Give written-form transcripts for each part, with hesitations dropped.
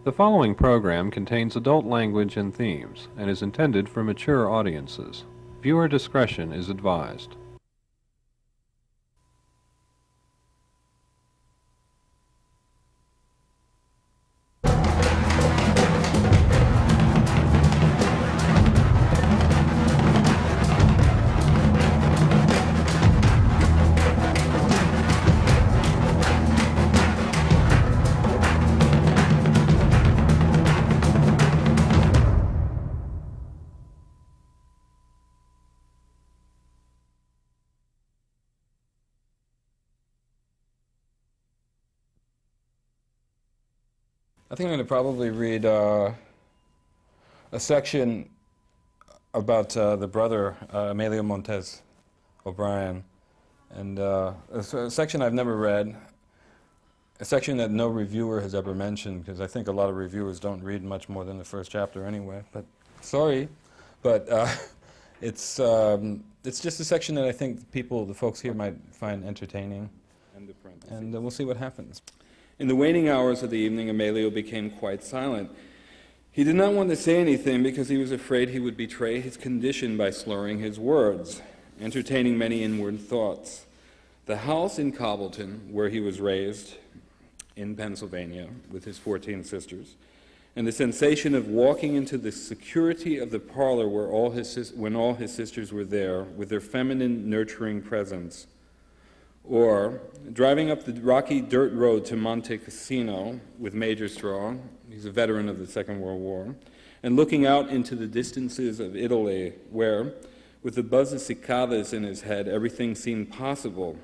The following program contains adult language and themes and is intended for mature audiences. Viewer discretion is advised. I think I'm going to probably read a section about the brother, Emilio Montez O'Brien, and a section I've never read, a section that no reviewer has ever mentioned, because I think a lot of reviewers don't read much more than the first chapter anyway, but sorry, but it's just a section that I think the folks here might find entertaining, and we'll see what happens. In the waning hours of the evening, Emilio became quite silent. He did not want to say anything because he was afraid he would betray his condition by slurring his words, entertaining many inward thoughts. The house in Cobbleton, where he was raised in Pennsylvania with his 14 sisters, and the sensation of walking into the security of the parlor when all his sisters were there, with their feminine, nurturing presence, or driving up the rocky dirt road to Monte Cassino with Major Strong, he's a veteran of the Second World War, and looking out into the distances of Italy where, with the buzz of cicadas in his head, everything seemed possible.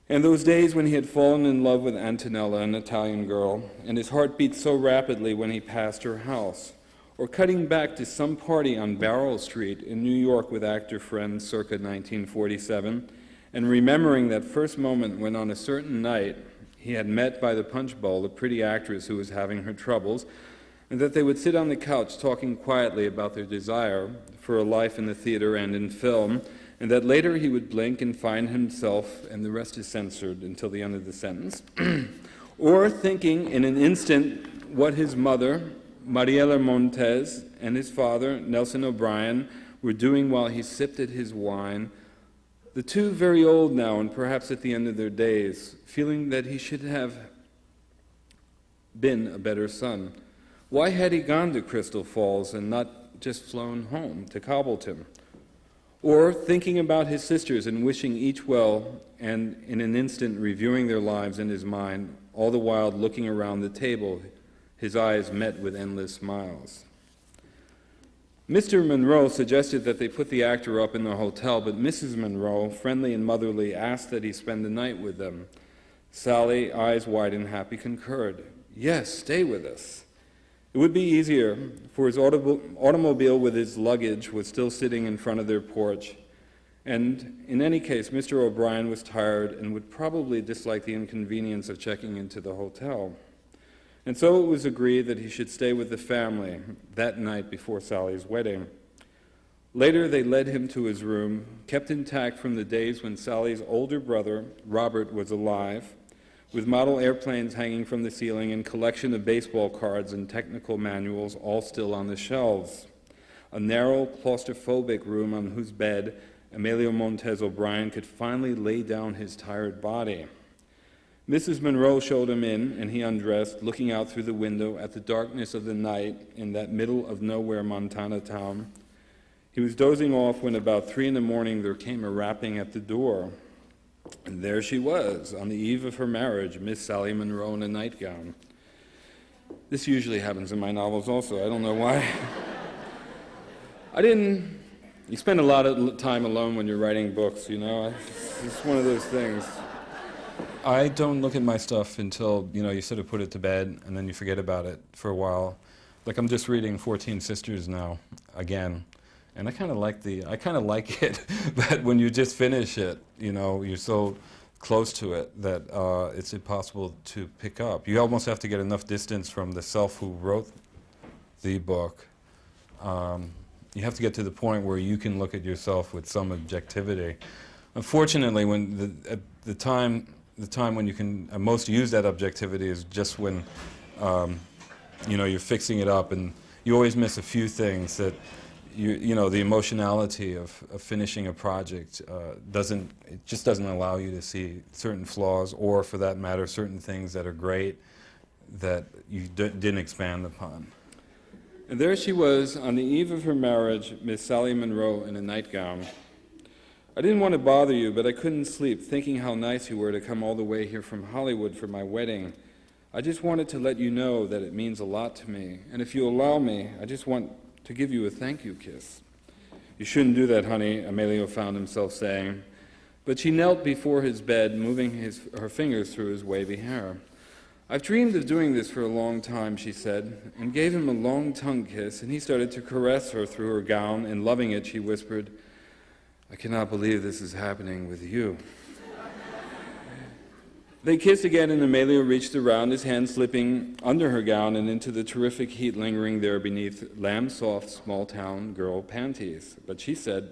And those days when he had fallen in love with Antonella, an Italian girl, and his heart beat so rapidly when he passed her house, or cutting back to some party on Barrel Street in New York with actor friends circa 1947, and remembering that first moment when on a certain night he had met by the punch bowl a pretty actress who was having her troubles, and that they would sit on the couch talking quietly about their desire for a life in the theater and in film, and that later he would blink and find himself, and the rest is censored until the end of the sentence, or thinking in an instant what his mother, Mariela Montez, and his father, Nelson O'Brien, were doing while he sipped at his wine, the two very old now and perhaps at the end of their days, feeling that he should have been a better son. Why had he gone to Crystal Falls and not just flown home to Cobbleton? Or thinking about his sisters and wishing each well, and in an instant reviewing their lives in his mind, all the while looking around the table, his eyes met with endless smiles. Mr. Monroe suggested that they put the actor up in the hotel, but Mrs. Monroe, friendly and motherly, asked that he spend the night with them. Sally, eyes wide and happy, concurred. Yes, stay with us. It would be easier, for his automobile with his luggage was still sitting in front of their porch, and in any case, Mr. O'Brien was tired and would probably dislike the inconvenience of checking into the hotel. And so it was agreed that he should stay with the family that night before Sally's wedding. Later, they led him to his room, kept intact from the days when Sally's older brother, Robert, was alive, with model airplanes hanging from the ceiling and collection of baseball cards and technical manuals all still on the shelves. A narrow, claustrophobic room on whose bed Emilio Montez O'Brien could finally lay down his tired body. Mrs. Monroe showed him in, and he undressed, looking out through the window at the darkness of the night in that middle-of-nowhere Montana town. He was dozing off when about 3 a.m. there came a rapping at the door. And there she was, on the eve of her marriage, Miss Sally Monroe in a nightgown. This usually happens in my novels also. I don't know why. You spend a lot of time alone when you're writing books, you know. It's one of those things. I don't look at my stuff until, you sort of put it to bed, and then you forget about it for a while. Like, I'm just reading 14 Sisters now, again. And I kind of like it that when you just finish it, you're so close to it that it's impossible to pick up. You almost have to get enough distance from the self who wrote the book. You have to get to the point where you can look at yourself with some objectivity. Unfortunately, when the time when you can most use that objectivity is just when you're fixing it up, and you always miss a few things that the emotionality of finishing a project just doesn't allow you to see certain flaws, or for that matter, certain things that are great that you didn't expand upon. And there she was, on the eve of her marriage, Miss Sally Monroe in a nightgown. I didn't want to bother you, but I couldn't sleep, thinking how nice you were to come all the way here from Hollywood for my wedding. I just wanted to let you know that it means a lot to me, and if you allow me, I just want to give you a thank you kiss. You shouldn't do that, honey, Emilio found himself saying, but she knelt before his bed, moving her fingers through his wavy hair. I've dreamed of doing this for a long time, she said, and gave him a long tongue kiss, and he started to caress her through her gown, and loving it, she whispered, I cannot believe this is happening with you. They kissed again, and Emilio reached around, his hand slipping under her gown and into the terrific heat lingering there beneath lamb-soft small-town girl panties. But she said,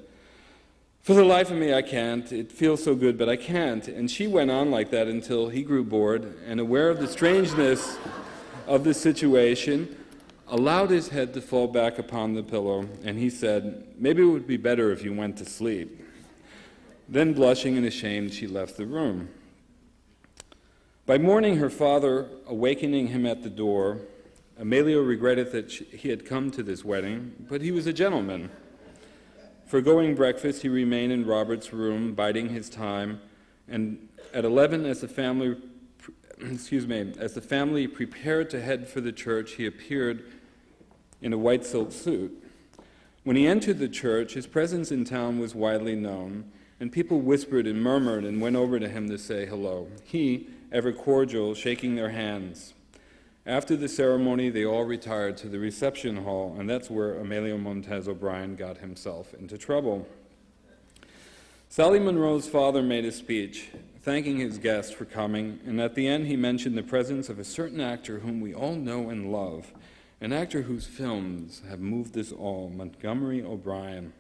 for the life of me, I can't. It feels so good, but I can't. And she went on like that until he grew bored and, aware of the strangeness of the situation, allowed his head to fall back upon the pillow, and he said, maybe it would be better if you went to sleep. Then, blushing and ashamed, she left the room. By morning, her father awakening him at the door, Emilio regretted that he had come to this wedding, but he was a gentleman. Foregoing breakfast, he remained in Robert's room, biding his time, and at 11, as the family prepared to head for the church, he appeared in a white silk suit. When he entered the church, his presence in town was widely known, and people whispered and murmured and went over to him to say hello. He, ever cordial, shaking their hands. After the ceremony, they all retired to the reception hall, and that's where Emilio Montez O'Brien got himself into trouble. Sally Monroe's father made a speech, thanking his guest for coming, and at the end he mentioned the presence of a certain actor whom we all know and love, an actor whose films have moved us all, Montgomery O'Brien.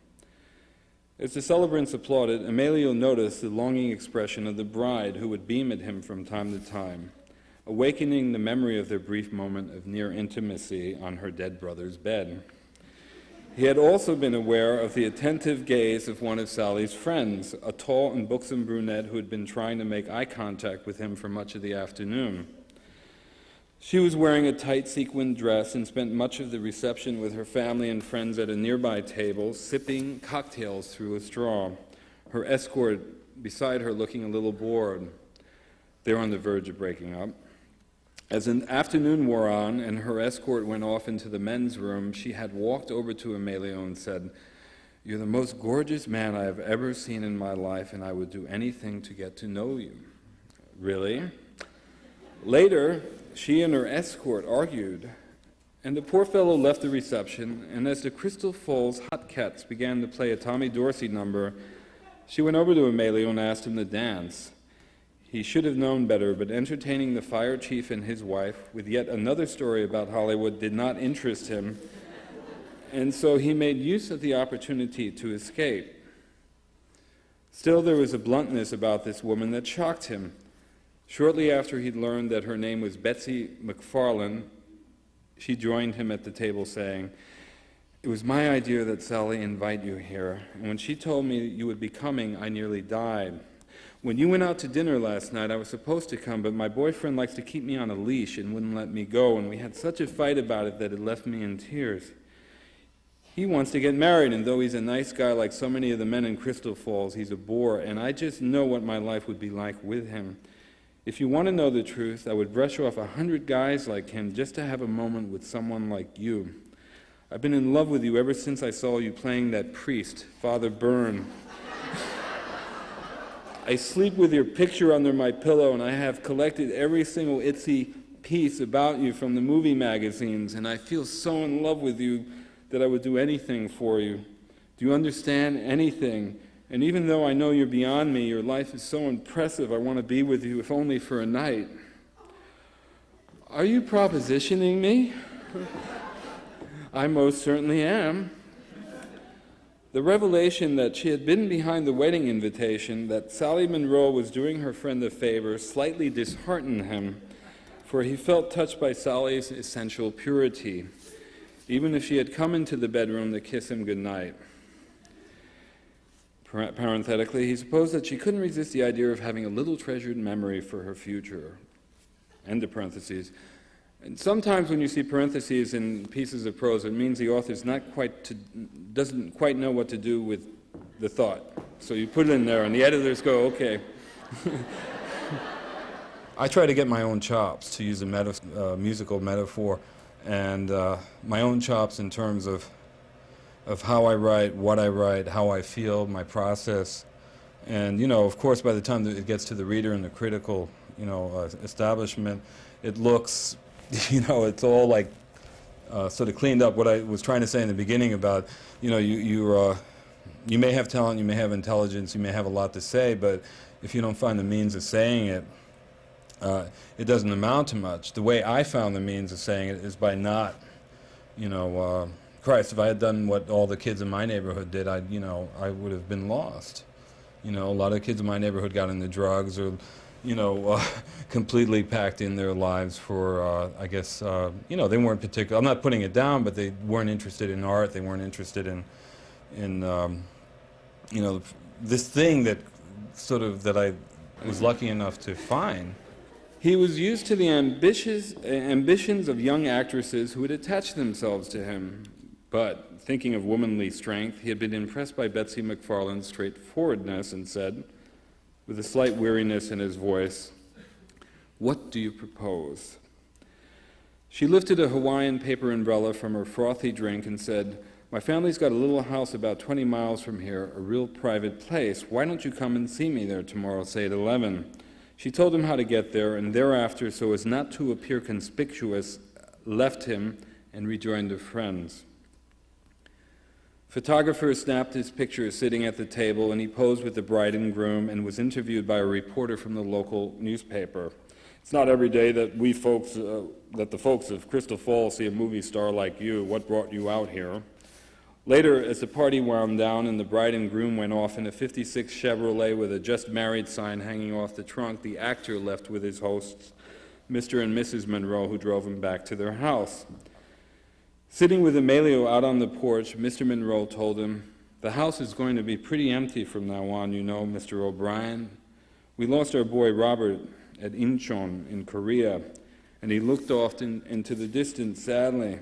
As the celebrants applauded, Emilio noticed the longing expression of the bride who would beam at him from time to time, awakening the memory of their brief moment of near intimacy on her dead brother's bed. He had also been aware of the attentive gaze of one of Sally's friends, a tall and buxom brunette who had been trying to make eye contact with him for much of the afternoon. She was wearing a tight sequined dress and spent much of the reception with her family and friends at a nearby table, sipping cocktails through a straw, her escort beside her looking a little bored. They were on the verge of breaking up. As an afternoon wore on and her escort went off into the men's room, she had walked over to Emilio and said, "You're the most gorgeous man I have ever seen in my life, and I would do anything to get to know you." Really? Later, she and her escort argued, and the poor fellow left the reception, and as the Crystal Falls Hot Cats began to play a Tommy Dorsey number, she went over to Emilio and asked him to dance. He should have known better, but entertaining the fire chief and his wife with yet another story about Hollywood did not interest him, and so he made use of the opportunity to escape. Still, there was a bluntness about this woman that shocked him. Shortly after he'd learned that her name was Betsy McFarlane, she joined him at the table saying, "It was my idea that Sally invite you here, and when she told me you would be coming, I nearly died. When you went out to dinner last night, I was supposed to come, but my boyfriend likes to keep me on a leash and wouldn't let me go, and we had such a fight about it that it left me in tears. He wants to get married, and though he's a nice guy like so many of the men in Crystal Falls, he's a bore, and I just know what my life would be like with him. If you want to know the truth, I would brush off 100 guys like him just to have a moment with someone like you. I've been in love with you ever since I saw you playing that priest, Father Byrne. I sleep with your picture under my pillow, and I have collected every single itsy piece about you from the movie magazines, and I feel so in love with you that I would do anything for you. Do you understand? Anything? And even though I know you're beyond me, your life is so impressive, I want to be with you, if only for a night." "Are you propositioning me?" "I most certainly am." The revelation that she had been behind the wedding invitation, that Sally Monroe was doing her friend a favor, slightly disheartened him. for he felt touched by Sally's essential purity, even if she had come into the bedroom to kiss him goodnight. Parenthetically, he supposed that she couldn't resist the idea of having a little treasured memory for her future. End of parentheses. And sometimes when you see parentheses in pieces of prose, it means the author doesn't quite know what to do with the thought. So you put it in there, and the editors go, okay. I try to get my own chops, to use a musical metaphor, and my own chops in terms of how I write, how I feel, my process. And, of course, by the time that it gets to the reader and the critical, establishment, it looks, it's all like sort of cleaned up. What I was trying to say in the beginning about, you may have talent, you may have intelligence, you may have a lot to say, but if you don't find the means of saying it, it doesn't amount to much. The way I found the means of saying it is by not, Christ, if I had done what all the kids in my neighborhood did, I would have been lost. A lot of kids in my neighborhood got into drugs or, completely packed in their lives for, I guess, they weren't particular. I'm not putting it down, but they weren't interested in art. They weren't interested in this thing that that I was lucky enough to find. He was used to the ambitions of young actresses who would attach themselves to him. But, thinking of womanly strength, he had been impressed by Betsy McFarlane's straightforwardness and said, with a slight weariness in his voice, "What do you propose?" She lifted a Hawaiian paper umbrella from her frothy drink and said, "My family's got a little house about 20 miles from here, a real private place. Why don't you come and see me there tomorrow, say at 11? She told him how to get there, and thereafter, so as not to appear conspicuous, left him and rejoined her friends. Photographers snapped his picture sitting at the table, and he posed with the bride and groom and was interviewed by a reporter from the local newspaper. It's not every day that the folks of Crystal Falls see a movie star like you. What brought you out here? Later, as the party wound down and the bride and groom went off in a '56 Chevrolet with a just married sign hanging off the trunk, the actor left with his hosts, Mr. and Mrs. Monroe, who drove him back to their house. Sitting with Emilio out on the porch, Mr. Monroe told him, "The house is going to be pretty empty from now on, Mr. O'Brien. We lost our boy Robert at Incheon in Korea," and he looked off into the distance sadly.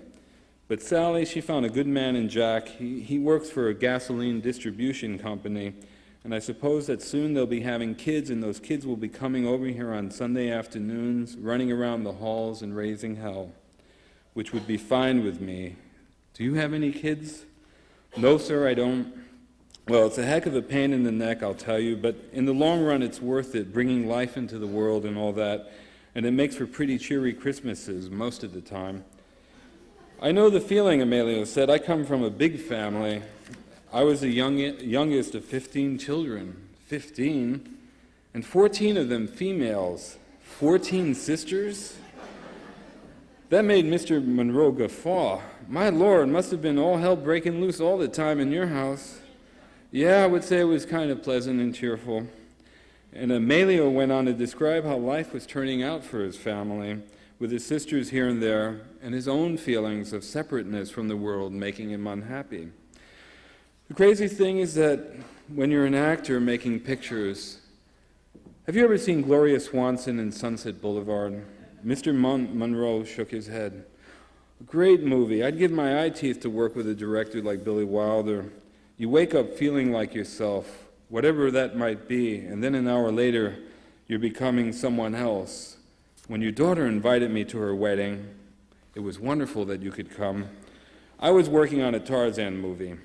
"But Sally, she found a good man in Jack. He works for a gasoline distribution company, and I suppose that soon they'll be having kids, and those kids will be coming over here on Sunday afternoons, running around the halls and raising hell, which would be fine with me. Do you have any kids?" "No, sir, I don't." "Well, it's a heck of a pain in the neck, I'll tell you, but in the long run it's worth it, bringing life into the world and all that, and it makes for pretty cheery Christmases most of the time." "I know the feeling," Emilio said. "I come from a big family. I was the youngest of 15 children. 15? And 14 of them females. 14 sisters?" That made Mr. Monroe guffaw. "My Lord, must have been all hell breaking loose all the time in your house." "Yeah, I would say it was kind of pleasant and cheerful." And Emilio went on to describe how life was turning out for his family, with his sisters here and there, and his own feelings of separateness from the world making him unhappy. The crazy thing is that when you're an actor making pictures, have you ever seen Gloria Swanson in Sunset Boulevard? Mr. Monroe shook his head. "A great movie. I'd give my eye teeth to work with a director like Billy Wilder. You wake up feeling like yourself, whatever that might be, and then an hour later, you're becoming someone else. When your daughter invited me to her wedding, it was wonderful that you could come. I was working on a Tarzan movie.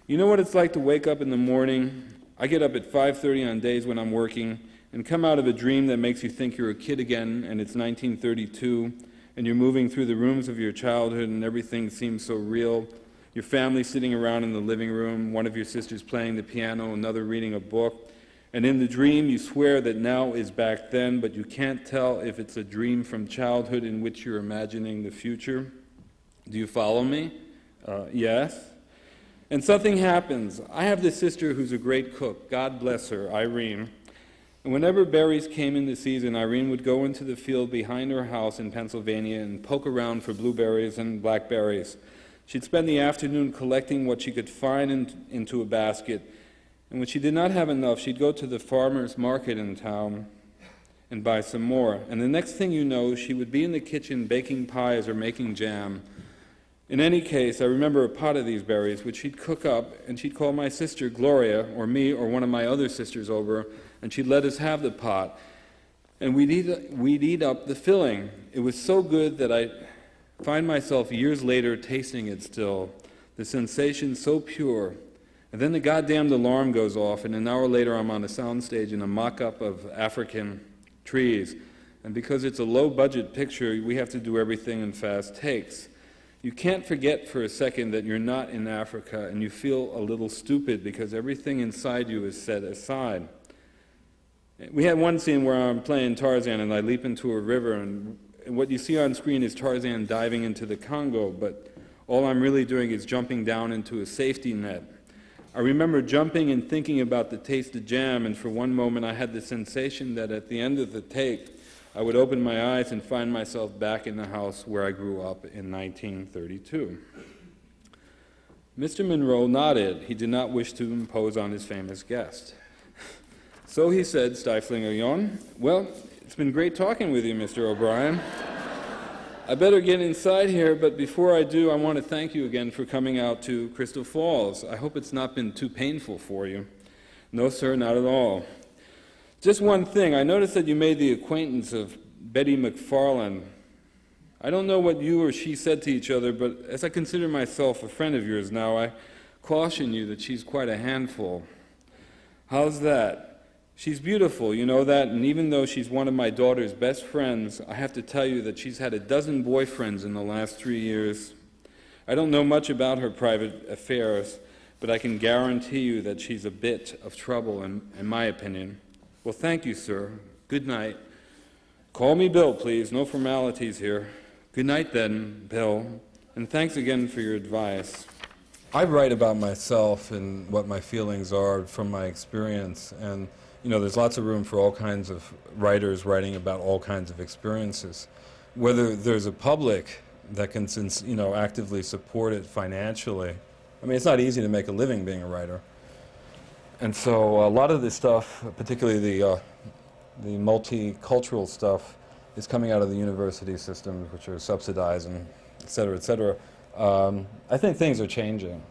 You know what it's like to wake up in the morning? I get up at 5:30 on days when I'm working, and come out of a dream that makes you think you're a kid again, and it's 1932, and you're moving through the rooms of your childhood, and everything seems so real. Your family sitting around in the living room, one of your sisters playing the piano, another reading a book, and in the dream you swear that now is back then, but you can't tell if it's a dream from childhood in which you're imagining the future. Do you follow me?" Yes. "And something happens. I have this sister who's a great cook, God bless her, Irene. And whenever berries came into season, Irene would go into the field behind her house in Pennsylvania and poke around for blueberries and blackberries. She'd spend the afternoon collecting what she could find into a basket, and when she did not have enough, she'd go to the farmer's market in town and buy some more. And the next thing you know, she would be in the kitchen baking pies or making jam. In any case, I remember a pot of these berries, which she'd cook up, and she'd call my sister Gloria, or me, or one of my other sisters over, and she'd let us have the pot. And we'd eat up the filling. It was so good that I find myself years later tasting it still, the sensation so pure. And then the goddamned alarm goes off, and an hour later I'm on a soundstage in a mock-up of African trees. And because it's a low-budget picture, we have to do everything in fast takes. You can't forget for a second that you're not in Africa, and you feel a little stupid because everything inside you is set aside. We had one scene where I'm playing Tarzan and I leap into a river, and what you see on screen is Tarzan diving into the Congo, but all I'm really doing is jumping down into a safety net. I remember jumping and thinking about the taste of jam, and for one moment I had the sensation that at the end of the take, I would open my eyes and find myself back in the house where I grew up in 1932. Mr. Monroe nodded. He did not wish to impose on his famous guest. So he said, stifling a yawn, "Well, it's been great talking with you, Mr. O'Brien. I better get inside here, but before I do, I want to thank you again for coming out to Crystal Falls. I hope it's not been too painful for you." "No, sir, not at all. Just one thing, I noticed that you made the acquaintance of Betty McFarland. I don't know what you or she said to each other, but as I consider myself a friend of yours now, I caution you that she's quite a handful." "How's that?" "She's beautiful, you know that, and even though she's one of my daughter's best friends, I have to tell you that she's had a dozen boyfriends in the last 3 years. I don't know much about her private affairs, but I can guarantee you that she's a bit of trouble, in my opinion." "Well, thank you, sir. Good night." "Call me Bill, please. No formalities here." "Good night, then, Bill. And thanks again for your advice." I write about myself and what my feelings are from my experience, and there's lots of room for all kinds of writers writing about all kinds of experiences. Whether there's a public that can, actively support it financially. I mean, it's not easy to make a living being a writer. And so a lot of this stuff, particularly the multicultural stuff, is coming out of the university systems, which are subsidized and et cetera, et cetera. I think things are changing.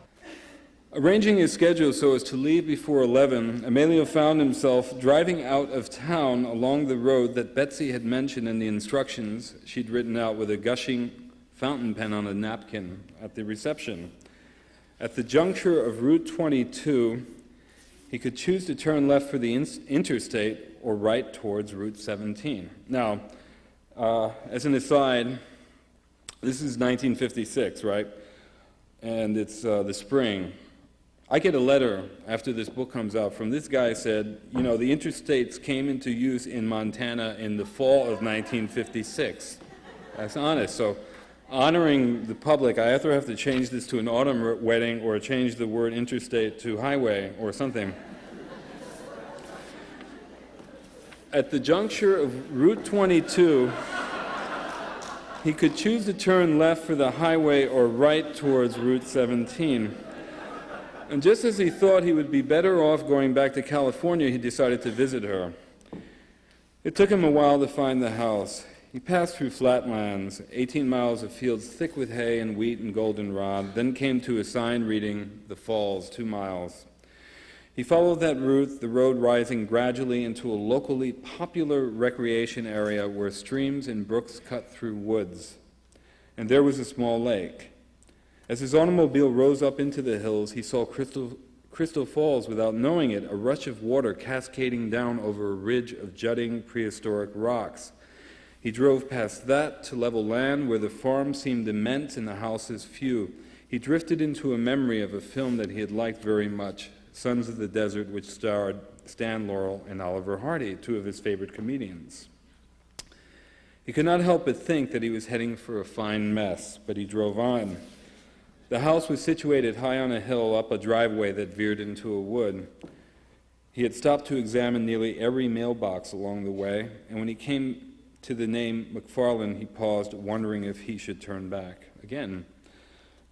Arranging his schedule so as to leave before 11, Emilio found himself driving out of town along the road that Betsy had mentioned in the instructions she'd written out with a gushing fountain pen on a napkin at the reception. At the juncture of Route 22, he could choose to turn left for the interstate or right towards Route 17. Now, as an aside, this is 1956, right? And it's the spring. I get a letter after this book comes out from this guy said, the interstates came into use in Montana in the fall of 1956. That's honest. So honoring the public, I either have to change this to an autumn wedding or change the word interstate to highway or something. At the juncture of Route 22, he could choose to turn left for the highway or right towards Route 17. And just as he thought he would be better off going back to California, he decided to visit her. It took him a while to find the house. He passed through flatlands, 18 miles of fields thick with hay and wheat and goldenrod, then came to a sign reading, "The Falls, 2 miles." He followed that route, the road rising gradually into a locally popular recreation area where streams and brooks cut through woods. And there was a small lake. As his automobile rose up into the hills, he saw Crystal Falls without knowing it, a rush of water cascading down over a ridge of jutting prehistoric rocks. He drove past that to level land where the farm seemed immense and the houses few. He drifted into a memory of a film that he had liked very much, Sons of the Desert, which starred Stan Laurel and Oliver Hardy, 2 of his favorite comedians. He could not help but think that he was heading for a fine mess, but he drove on. The house was situated high on a hill up a driveway that veered into a wood. He had stopped to examine nearly every mailbox along the way, and when he came to the name McFarland, he paused, wondering if he should turn back again.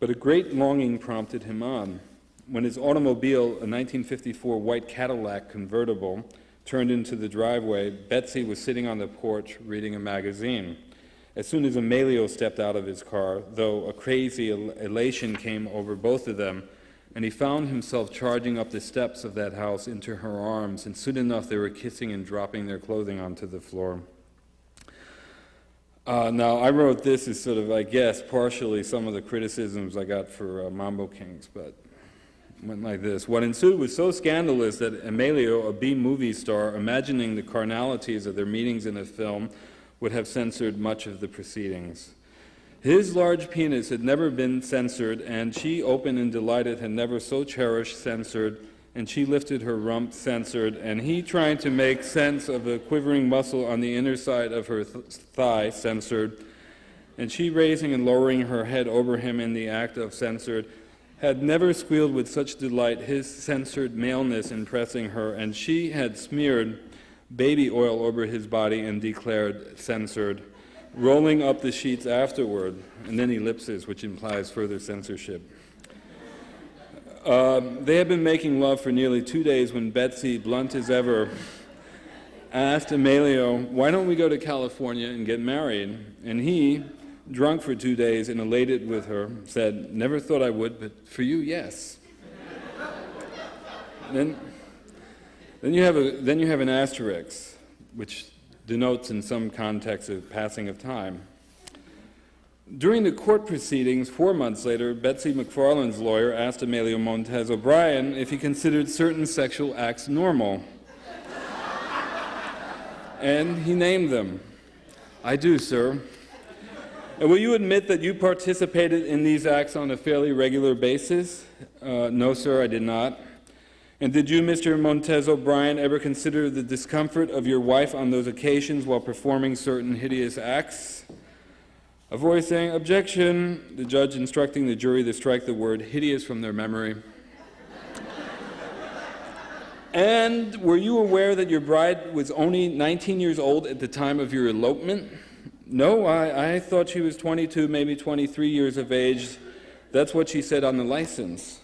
But a great longing prompted him on. When his automobile, a 1954 white Cadillac convertible, turned into the driveway, Betsy was sitting on the porch reading a magazine. As soon as Emilio stepped out of his car, though, a crazy elation came over both of them, and he found himself charging up the steps of that house into her arms, and soon enough they were kissing and dropping their clothing onto the floor. Now, I wrote this as sort of, I guess, partially some of the criticisms I got for Mambo Kings, but it went like this. What ensued was so scandalous that Emilio, a B-movie star, imagining the carnalities of their meetings in a film, would have censored much of the proceedings. His large penis had never been censored, and she, open and delighted, had never so cherished censored, and she lifted her rump censored, and he, trying to make sense of a quivering muscle on the inner side of her thigh censored, and she, raising and lowering her head over him in the act of censored, had never squealed with such delight, his censored maleness impressing her, and she had smeared baby oil over his body and declared censored, rolling up the sheets afterward, and then ellipses, which implies further censorship. They had been making love for nearly 2 days when Betsy, blunt as ever, asked Emilio, "Why don't we go to California and get married?" And he, drunk for 2 days and elated with her, said, "Never thought I would, but for you, yes." Then you have an asterisk, which denotes in some contexts a passing of time. During the court proceedings 4 months later, Betsy McFarland's lawyer asked Emilio Montez O'Brien if he considered certain sexual acts normal. And he named them. "I do, sir." "And will you admit that you participated in these acts on a fairly regular basis?" "No, sir, I did not." "And did you, Mr. Montez O'Brien, ever consider the discomfort of your wife on those occasions while performing certain hideous acts?" A voice saying, "Objection," the judge instructing the jury to strike the word hideous from their memory. "And were you aware that your bride was only 19 years old at the time of your elopement?" "No, I thought she was 22, maybe 23 years of age. That's what she said on the license."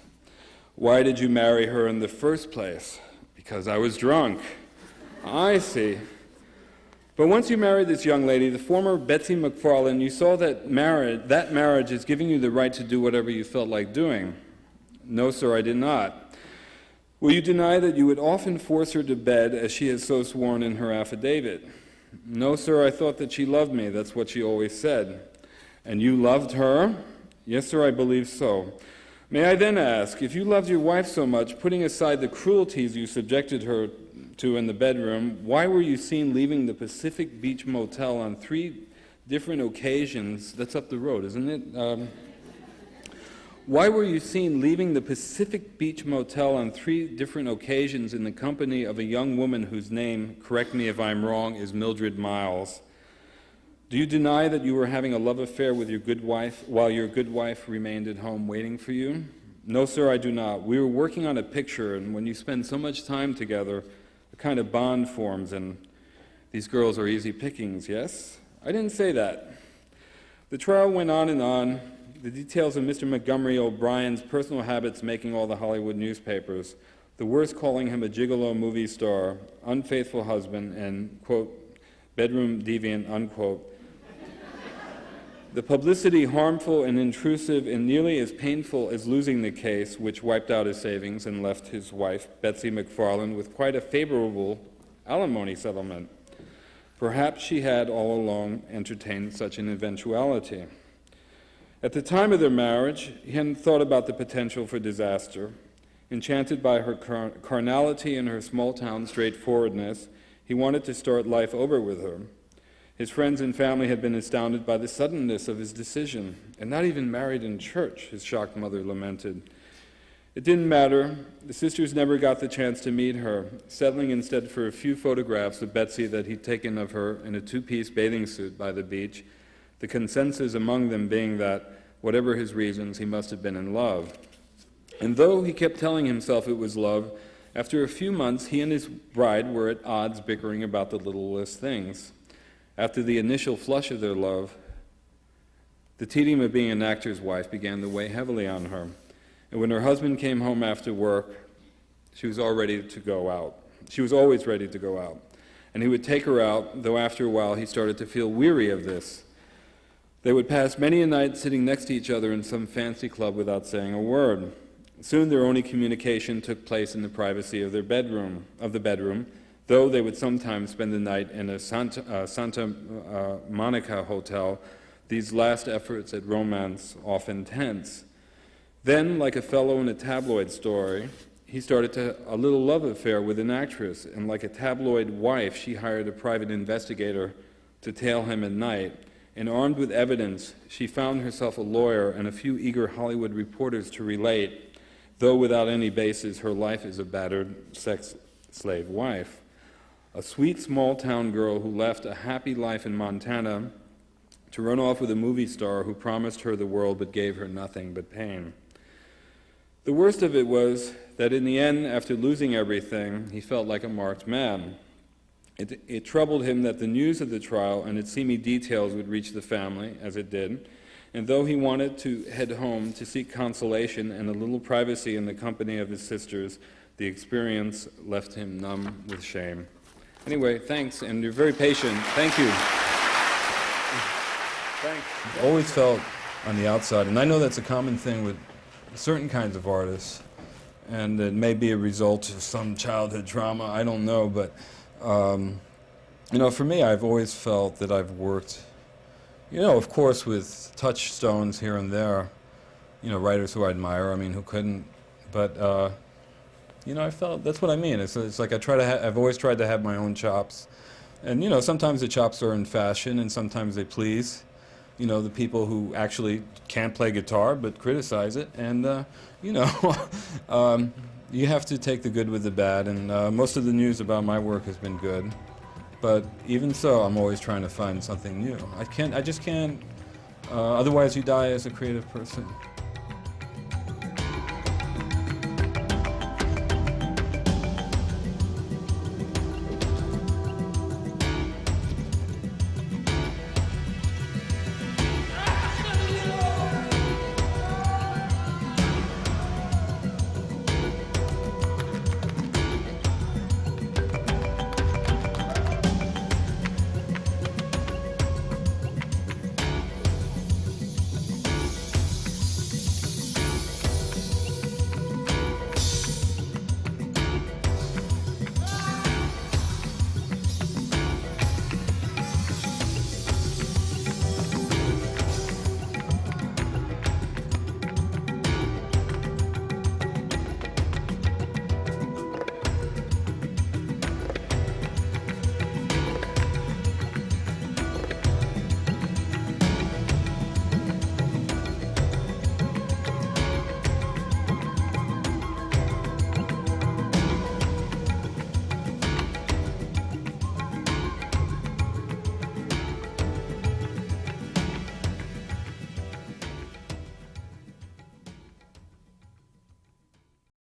"Why did you marry her in the first place?" "Because I was drunk." "I see. But once you married this young lady, the former Betsy McFarland, you saw that marriage is giving you the right to do whatever you felt like doing." "No, sir, I did not." "Will you deny that you would often force her to bed, as she has so sworn in her affidavit?" "No, sir, I thought that she loved me. That's what she always said." "And you loved her?" "Yes, sir, I believe so." "May I then ask, if you loved your wife so much, putting aside the cruelties you subjected her to in the bedroom, why were you seen leaving the Pacific Beach Motel on 3 different occasions? That's up the road, isn't it? Why were you seen leaving the Pacific Beach Motel on 3 different occasions in the company of a young woman whose name, correct me if I'm wrong, is Mildred Miles? Do you deny that you were having a love affair with your good wife while your good wife remained at home waiting for you?" "No, sir, I do not. We were working on a picture, and when you spend so much time together, a kind of bond forms, and these girls are easy pickings, yes?" "I didn't say that." The trial went on and on, the details of Mr. Montgomery O'Brien's personal habits making all the Hollywood newspapers, the worst calling him a gigolo movie star, unfaithful husband, and, quote, bedroom deviant, unquote. The publicity harmful and intrusive and nearly as painful as losing the case, which wiped out his savings and left his wife, Betsy McFarland, with quite a favorable alimony settlement. Perhaps she had all along entertained such an eventuality. At the time of their marriage, he hadn't thought about the potential for disaster. Enchanted by her carnality and her small-town straightforwardness, he wanted to start life over with her. His friends and family had been astounded by the suddenness of his decision, and not even married in church, his shocked mother lamented. It didn't matter. The sisters never got the chance to meet her, settling instead for a few photographs of Betsy that he'd taken of her in a 2-piece bathing suit by the beach, the consensus among them being that, whatever his reasons, he must have been in love. And though he kept telling himself it was love, After a few months, he and his bride were at odds, bickering about the littlest things. After the initial flush of their love, the tedium of being an actor's wife began to weigh heavily on her. And when her husband came home after work, she was all ready to go out. She was always ready to go out. And he would take her out, though after a while he started to feel weary of this. They would pass many a night sitting next to each other in some fancy club without saying a word. Soon their only communication took place in the privacy of the bedroom, though they would sometimes spend the night in a Santa Monica hotel, these last efforts at romance often tense. Then, like a fellow in a tabloid story, he started a little love affair with an actress, and like a tabloid wife, she hired a private investigator to tail him at night. And armed with evidence, she found herself a lawyer and a few eager Hollywood reporters to relate, though without any basis, her life as a battered sex slave wife. A sweet small-town girl who left a happy life in Montana to run off with a movie star who promised her the world but gave her nothing but pain. The worst of it was that in the end, after losing everything, he felt like a marked man. It troubled him that the news of the trial and its seamy details would reach the family, as it did, and though he wanted to head home to seek consolation and a little privacy in the company of his sisters, the experience left him numb with shame. Anyway, thanks, and you're very patient. Thank you. Thanks. I've always felt on the outside, and I know that's a common thing with certain kinds of artists, and it may be a result of some childhood trauma, I don't know, but for me, I've always felt that I've worked, of course, with touchstones here and there, writers who I admire, who couldn't, but, I felt, that's what I mean. It's like I've always tried to have my own chops, and, sometimes the chops are in fashion, and sometimes they please, the people who actually can't play guitar but criticize it, and, you have to take the good with the bad, and most of the news about my work has been good. But even so, I'm always trying to find something new. I just can't, otherwise you die as a creative person.